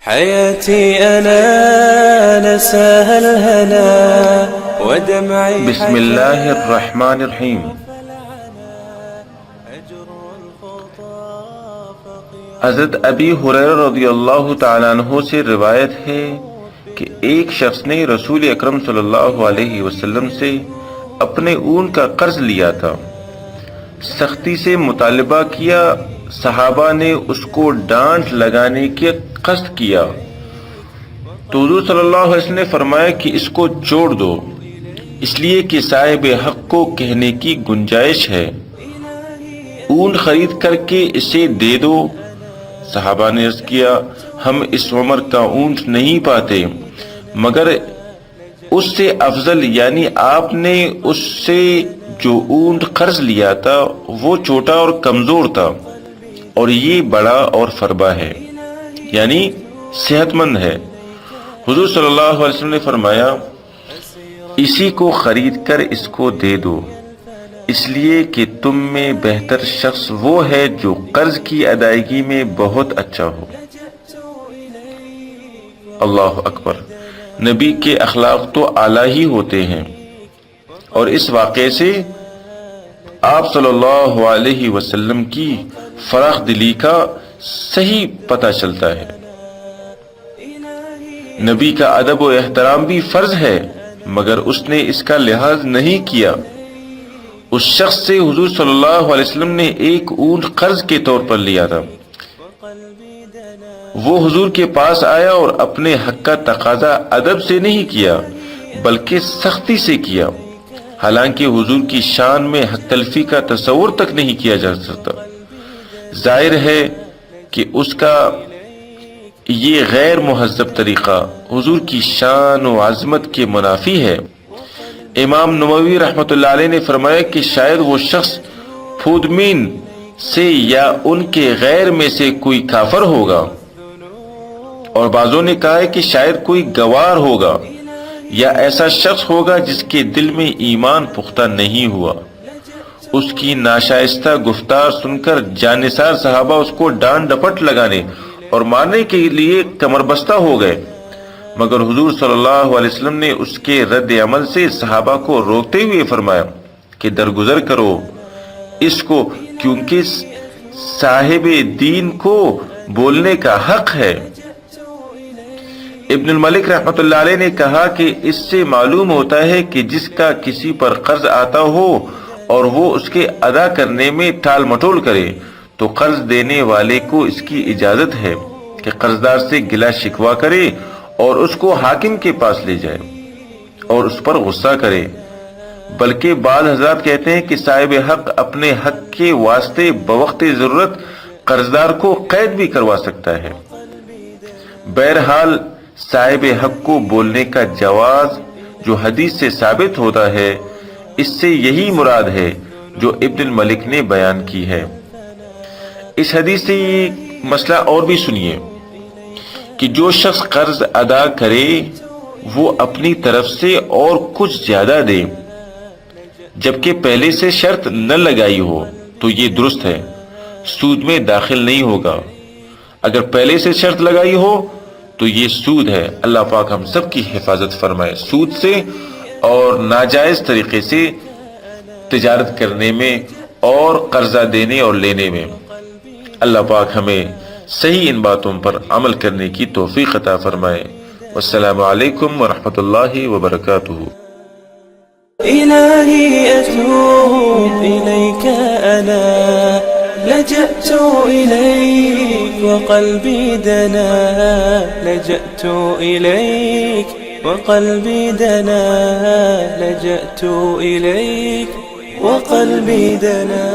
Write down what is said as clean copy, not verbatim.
حياتي أنا نساها الهنا ودمعي بسم اللہ الرحمن الرحیم۔ حضرت ابی ہریرہ رضی اللہ تعالیٰ عنہ سے روایت ہے کہ ایک شخص نے رسول اکرم صلی اللہ علیہ وسلم سے اپنے اونٹ کا قرض لیا تھا، سختی سے مطالبہ کیا، صحابہ نے اس کو ڈانٹ لگانے کے قصد کیا تو حضور صلی اللہ علیہ وسلم نے فرمایا کہ اس کو چھوڑ دو، اس لیے کہ صاحب حق کو کہنے کی گنجائش ہے، اونٹ خرید کر کے اسے دے دو۔ صحابہ نے عرض کیا، ہم اس عمر کا اونٹ نہیں پاتے، مگر اس سے افضل یعنی آپ نے اس سے جو اونٹ قرض لیا تھا وہ چھوٹا اور کمزور تھا، اور یہ بڑا اور فربا ہے یعنی صحت مند ہے۔ حضور صلی اللہ علیہ وسلم نے فرمایا، اسی کو خرید کر اس کو دے دو، اس لیے کہ تم میں بہتر شخص وہ ہے جو قرض کی ادائیگی میں بہت اچھا ہو۔ اللہ اکبر، نبی کے اخلاق تو اعلیٰ ہی ہوتے ہیں، اور اس واقعے سے آپ صلی اللہ علیہ وسلم کی فراخ دلی کا صحیح پتہ چلتا ہے۔ نبی کا ادب و احترام بھی فرض ہے، مگر اس نے اس کا لحاظ نہیں کیا۔ اس شخص سے حضور صلی اللہ علیہ وسلم نے ایک اونٹ قرض کے طور پر لیا تھا، وہ حضور کے پاس آیا اور اپنے حق کا تقاضا ادب سے نہیں کیا بلکہ سختی سے کیا، حالانکہ حضور کی شان میں حق تلفی کا تصور تک نہیں کیا جا سکتا۔ ظاہر ہے کہ اس کا یہ غیر مہذب طریقہ حضور کی شان و عظمت کے منافی ہے۔ امام نووی رحمۃ اللہ علیہ نے فرمایا کہ شاید وہ شخص پھودمین سے یا ان کے غیر میں سے کوئی کافر ہوگا، اور بعضوں نے کہا ہے کہ شاید کوئی گوار ہوگا یا ایسا شخص ہوگا جس کے دل میں ایمان پختہ نہیں ہوا۔ اس کی ناشائستہ گفتار سن کر جانثار صحابہ اس کو ڈانٹ ڈپٹ لگانے اور مارنے کے لیے کمر بستہ ہو گئے، مگر حضور صلی اللہ علیہ وسلم نے اس کے رد عمل سے صحابہ کو روکتے ہوئے فرمایا کہ درگزر کرو اس کو، کیونکہ صاحب دین کو بولنے کا حق ہے۔ ابن الملک رحمۃ اللہ علیہ نے کہا کہ اس سے معلوم ہوتا ہے کہ جس کا کسی پر قرض آتا ہو اور وہ اس کے ادا کرنے میں ٹال مٹول کرے تو قرض دینے والے کو اس کی اجازت ہے کہ قرضدار سے گلہ شکوہ کرے اور اس کو حاکم کے پاس لے جائے اور اس پر غصہ کرے، بلکہ بعض حضرات کہتے ہیں کہ صاحب حق اپنے حق کے واسطے بوقت ضرورت قرضدار کو قید بھی کروا سکتا ہے۔ بہرحال صاحب حق کو بولنے کا جواز جو حدیث سے ثابت ہوتا ہے، اس سے یہی مراد ہے جو ابن الملک نے بیان کی ہے۔ اس حدیث سے یہ مسئلہ اور بھی سنیے کہ جو شخص قرض ادا کرے وہ اپنی طرف سے اور کچھ زیادہ دے، جبکہ پہلے سے شرط نہ لگائی ہو تو یہ درست ہے، سود میں داخل نہیں ہوگا۔ اگر پہلے سے شرط لگائی ہو تو یہ سود ہے۔ اللہ پاک ہم سب کی حفاظت فرمائے سود سے اور ناجائز طریقے سے تجارت کرنے میں اور قرضہ دینے اور لینے میں۔ اللہ پاک ہمیں صحیح ان باتوں پر عمل کرنے کی توفیق عطا فرمائے۔ والسلام علیکم ورحمۃ اللہ وبرکاتہ۔ إلهي أتوب إليك أنا لجأت إليك وقلبي دنا، لجأت إليك وقلبي دنا، لجأت إليك وقلبي دنا۔